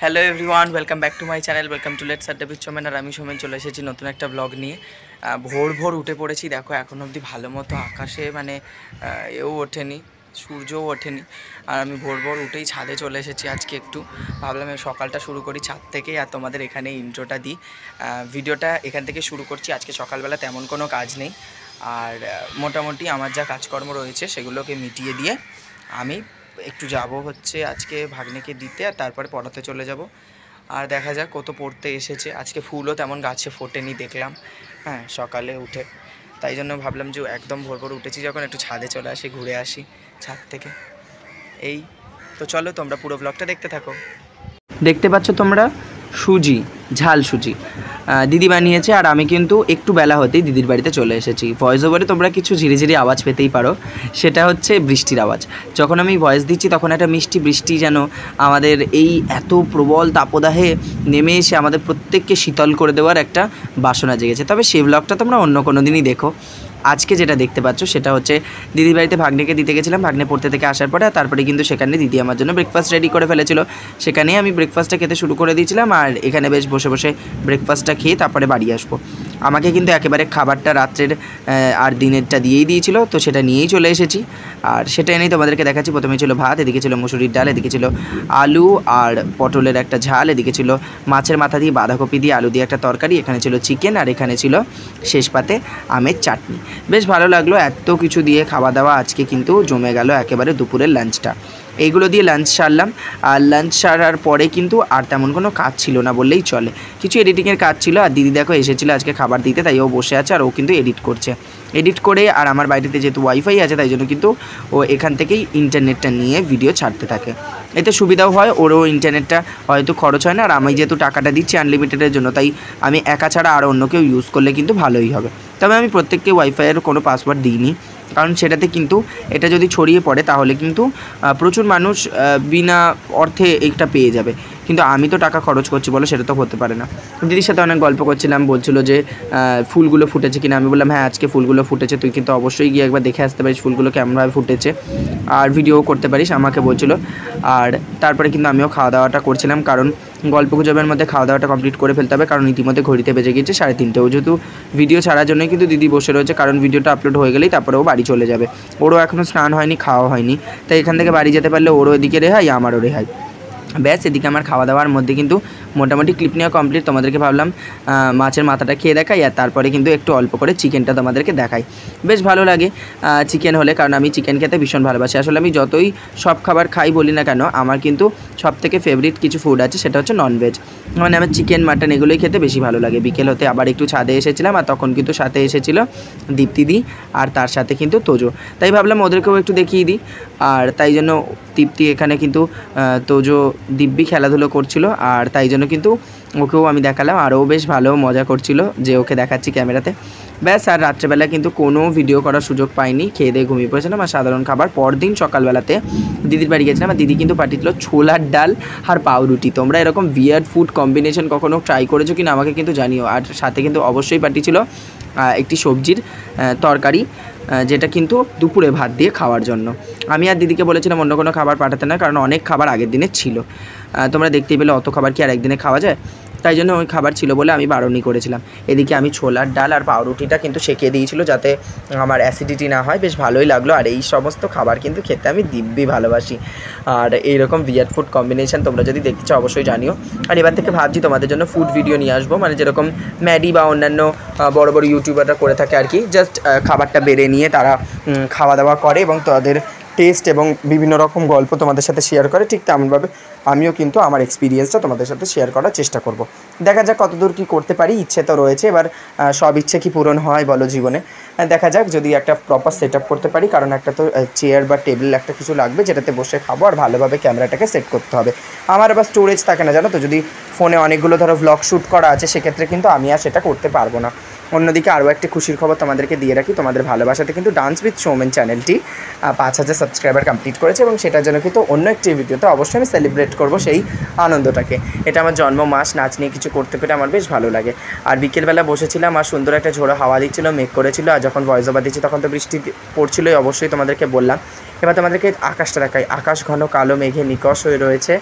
Hello everyone, welcome back to my channel. Welcome to let's আড্ডা with Somen. আর আমি সোমেন চলে এসেছি নতুন একটা ব্লগ নিয়ে। ভোর ভোর উঠে পড়েছি। দেখো এখন অবধি ভালো মতো আকাশে এও ওঠেনি, সূর্যও ওঠেনি। আর আমি ভোর ভোর উঠেই ছাদে চলে এসেছি আজকে। একটু ভাবলাম সকালটা শুরু করি ছাদ থেকেই, আর তোমাদের এখানে ইন্ট্রোটা দিই। ভিডিওটা এখান থেকে শুরু করছি। আজকে সকালবেলা তেমন কোনো কাজ নেই, আর মোটামুটি আমার যা কাজকর্ম রয়েছে সেগুলোকে মিটিয়ে দিয়ে আমি একটু যাব হচ্ছে আজকে ভাগ্নেকে দিতে, আর তারপরে পড়াতে চলে যাব। আর দেখা যাক কত পড়তে এসেছে। আজকে ফুলও তেমন গাছে ফোটেনি দেখলাম, হ্যাঁ, সকালে উঠে। তাই জন্য ভাবলাম যে একদম ভোর ভোর উঠেছি যখন, একটু ছাদে চলে আসি, ঘুরে আসি ছাদ থেকে। এই তো চলো, তোমরা পুরো ব্লগটা দেখতে থাকো। দেখতে পাচ্ছ তোমরা সুজি, ঝাল সুজি দিদি বানিয়েছে। আর আমি কিন্তু একটু বেলা হতেই দিদির বাড়িতে চলে এসেছি। ভয়েস ওভারে তোমরা কিছু ঝিরিঝিরি আওয়াজ পেতেই পারো, সেটা হচ্ছে বৃষ্টির আওয়াজ। যখন আমি ভয়েস দিচ্ছি তখন একটা মিষ্টি বৃষ্টি যেন আমাদের এই এত প্রবল তাপদাহে নেমে এসে আমাদের প্রত্যেককে শীতল করে দেওয়ার একটা বাসনা জেগেছে। তবে সেই ব্লগটা তোমরা অন্য কোনো দিনই দেখো। আজকে যেটা দেখতে পাচ্ছ সেটা হচ্ছে দিদির বাড়িতে ভাগ্নেকে দিতে গেছিলাম। ভাগ্নে পড়তে থেকে আসার পরে তারপরে কিন্তু সেখানে দিদি আমার জন্য ব্রেকফাস্ট রেডি করে ফেলেছিল। সেখানেই আমি ব্রেকফাস্টটা খেতে শুরু করে দিয়েছিলাম, আর এখানে বেশ বসে বসে ব্রেকফাস্টটা খেয়ে তারপরে বাড়ি আসবো। আমাকে কিন্তু একেবারে খাবারটা রাত্রের আর দিনেরটা দিয়েই দিয়েছিল, তো সেটা নিয়েই চলে এসেছি। আর সেটা এনেই তোমাদেরকে দেখাচ্ছি। প্রথমে ছিল ভাত, এদিকে ছিল মুসুরির ডাল, এদিকে ছিল আলু আর পটলের একটা ঝাল, এদিকে ছিল মাছের মাথা দিয়ে বাঁধাকপি দিয়ে আলু দিয়ে একটা তরকারি, এখানে ছিল চিকেন, আর এখানে ছিল শেষ পাতে আমের চাটনি। বেশ ভালো লাগলো এত কিছু দিয়ে খাওয়া দাওয়া। আজকে কিন্তু জমে গেল একেবারে দুপুরের লাঞ্চটা। এইগুলো দিয়ে লাঞ্চ সারলাম। আর লাঞ্চ সারার পরে কিন্তু আর তেমন কোনো কাজ ছিল না বললেই চলে। কিছু এডিটিংয়ের কাজ ছিল, আর দিদি দেখো এসেছিলো আজকে খাবার দিতে, তাই ও বসে আছে আর ও কিন্তু এডিট করছে। এডিট করে, আর আমার বাড়িতে যেহেতু ওয়াইফাই আছে তাই জন্য কিন্তু ও এখান থেকেই ইন্টারনেটটা নিয়ে ভিডিও ছাড়তে থাকে। এতে সুবিধাও হয়, ওরও ইন্টারনেটটা হয়তো খরচ হয় না। আর আমি যেহেতু টাকাটা দিচ্ছি আনলিমিটেডের জন্য, তাই আমি একা ছাড়া আর অন্য কেউ ইউজ করলে কিন্তু ভালোই হবে। তবে আমি প্রত্যেককে ওয়াইফাইয়ের কোনো পাসওয়ার্ড দিইনি, কারণ সেটাতে কিন্তু এটা যদি ছড়িয়ে পড়ে তাহলে কিন্তু প্রচুর মানুষ বিনা অর্থে এটা পেয়ে যাবে। কিন্তু আমি তো টাকা খরচ করছি, বলো, সেটা তো হতে পারে না। দিদির সাথে অনেক গল্প করছিলাম, বলছিলো যে ফুলগুলো ফুটেছে কিনা। আমি বললাম হ্যাঁ আজকে ফুলগুলো ফুটেছে, তুই কিন্তু অবশ্যই গিয়ে একবার দেখে আসতে পারিস ফুলগুলো কেমনভাবে ফুটেছে, আর ভিডিও করতে পারিস, আমাকে বলছিলো। আর তারপরে কিন্তু আমিও খাওয়া দাওয়াটা করছিলাম, কারণ গল্প গুজবের মধ্যে খাওয়া দাওয়াটা কমপ্লিট করে ফেলতে হবে, কারণ ইতিমধ্যে ঘড়িতে বেজে গিয়েছে 3:30। ও যেহেতু ভিডিও ছাড়ার জন্যই কিন্তু দিদি বসে রয়েছে, কারণ ভিডিওটা আপলোড হয়ে গেলেই তারপরে ও বাড়ি চলে যাবে। ওরও এখনও স্নান হয়নি, খাওয়া হয়নি, তাই এখান থেকে বাড়ি যেতে পারলে ওরও এদিকে রেহাই, আমারও রেহাই। ব্যাস, এদিকে আমার খাওয়া দাওয়ার মধ্যে কিন্তু মোটামুটি ক্লিপ নেওয়া কমপ্লিট। তোমাদেরকে ভাবলাম মাছের মাথাটা খেয়ে দেখাই, আর তারপরে কিন্তু একটু অল্প করে চিকেনটা তোমাদেরকে দেখাই। বেশ ভালো লাগে চিকেন হলে, কারণ আমি চিকেন খেতে ভীষণ ভালোবাসি। আসলে আমি যতই সব খাবার খাই বলি না কেন, আমার কিন্তু সবথেকে ফেভারিট কিছু ফুড আছে, সেটা হচ্ছে ননভেজ। মানে আমার চিকেন মাটন এগুলোই খেতে বেশি ভালো লাগে। বিকেল হতে আবার একটু ছাদে এসেছিলাম, আর তখন কিন্তু সাথে এসেছিলো দীপ্তিদি, আর তার সাথে কিন্তু তোজো। তাই ভাবলাম ওদেরকেও একটু দেখিয়ে দিই। আর তাই জন্য দীপ্তি এখানে কিন্তু তোজো দিব্যি খেলাধুলো করছিল, আর তাই জন্য কিন্তু ওকেও আমি দেখালাম, আর ও বেশ ভালো মজা করছিল যে ওকে দেখাচ্ছি ক্যামেরাতে। ব্যাস, আর রাত্রেবেলা কিন্তু কোনো ভিডিও করার সুযোগ পাইনি, খেয়ে দিয়ে ঘুমিয়ে পড়েছিলাম। আর সাধারণ খাবার পরদিন সকালবেলাতে দিদির বাড়ি গেছিলাম, আর দিদি কিন্তু পাঠিয়েছিল ছোলার ডাল আর পাউরুটি। তোমরা এরকম বিয়ার্ড ফুড কম্বিনেশন কখনো ট্রাই করেছো কিনা আমাকে কিন্তু জানিও। আর সাথে কিন্তু অবশ্যই পাঠিয়েছিল একটি সবজির তরকারি, যেটা কিন্তু দুপুরে ভাত দিয়ে খাওয়ার জন্য। আমি আর দিদিকে বলেছিলাম অন্য কোনো খাবার পাঠাতে না, কারণ অনেক খাবার আগের দিনের ছিল। তোমরা দেখতেই পেলে অত খাবার কি আর একদিনে খাওয়া যায়, তাই জন্য ওই খাবার ছিল বলে আমি বারণই করেছিলাম। এদিকে আমি ছোলার ডাল আর পাউরুটিটা কিন্তু সেঁকে দিয়েছিল যাতে আমার অ্যাসিডিটি না হয়। বেশ ভালোই লাগলো। আর এই সমস্ত খাবার কিন্তু খেতে আমি দিব্যি ভালোবাসি। আর এইরকম বিয়ার্ড ফুড কম্বিনেশান তোমরা যদি দেখতে চাও অবশ্যই জানিও। আর এবার থেকে ভাবছি তোমাদের জন্য ফুড ভিডিও নিয়ে আসবো, মানে যেরকম ম্যাডি বা অন্যান্য বড় বড় ইউটিউবাররা করে থাকে আর কি। জাস্ট খাবারটা বেড়ে নিয়ে তারা খাওয়া দাওয়া করে এবং তাদের টেস্ট এবং বিভিন্ন রকম গল্প তোমাদের সাথে শেয়ার করে, ঠিক তেমনভাবে আমিও কিন্তু আমার এক্সপিরিয়েন্সটা তোমাদের সাথে শেয়ার করার চেষ্টা করব। দেখা যাক কতদূর কী করতে পারি। ইচ্ছে তো রয়েছে, এবার সব ইচ্ছে কি পূরণ হয় বলো জীবনে। দেখা যাক যদি একটা প্রপার সেট আপ করতে পারি, কারণ একটা তো চেয়ার বা টেবিল একটা কিছু লাগবে যেটাতে বসে খাবো, আর ভালোভাবে ক্যামেরাটাকে সেট করতে হবে। আমার আবার স্টোরেজ থাকে না জানো তো, যদি ফোনে অনেকগুলো ধরো ভ্লগ শ্যুট করা আছে সেক্ষেত্রে কিন্তু আমি আর সেটা করতে পারবো না। অন্যদিকে আরও একটি খুশির খবর তোমাদেরকে দিয়ে রাখি, তোমাদের ভালোবাসাতে কিন্তু ডান্স উইথ সোমেন চ্যানেলটি 5000 সাবস্ক্রাইবার কমপ্লিট করেছে, এবং সেটার জন্য কিন্তু অন্য একটি ভিডিওতে অবশ্যই আমি সেলিব্রেট করব সেই আনন্দটাকে। এটা আমার জন্ম মাস, নাচ নিয়ে কিছু করতে পেরে আমার বেশ ভালো লাগে। আর বিকেলবেলা বসেছিলাম, আর সুন্দর একটা ঝোড়ো হাওয়া দিচ্ছিলো, মেঘ করেছিল, আর যখন ভয়েস ওভার দিচ্ছি তখন তো বৃষ্টি পড়ছিলোই, অবশ্যই তোমাদেরকে বললাম। এবার তোমাদেরকে আকাশটা দেখাই। আকাশ ঘন কালো মেঘে নিকষ হয়ে রয়েছে,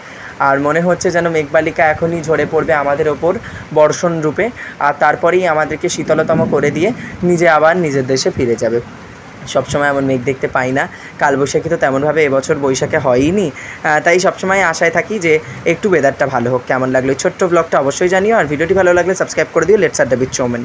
আর মনে হচ্ছে যেন মেঘবালিকা এখনই ঝরে পড়বে আমাদের ওপর বর্ষণ রূপে, আর তারপরেই আমাদেরকে শীতলতম করে দিয়ে আবার নিজের দেশে ফিরে যাবে। সবসময় এমন মেঘ দেখতে পাই না, কালবৈশাখী তো তেমনভাবে এবছর বৈশাখে হয়ইনি, তাই সবসময় আশায় থাকি যে একটু ওয়েদারটা ভালো হোক। কেমন লাগলো এই ছোট্ট ব্লগটা অবশ্যই জানিও, আর ভিডিওটি ভালো লাগলে সাবস্ক্রাইব করে দিও লেটস আড্ডা উইথ সৌমেন।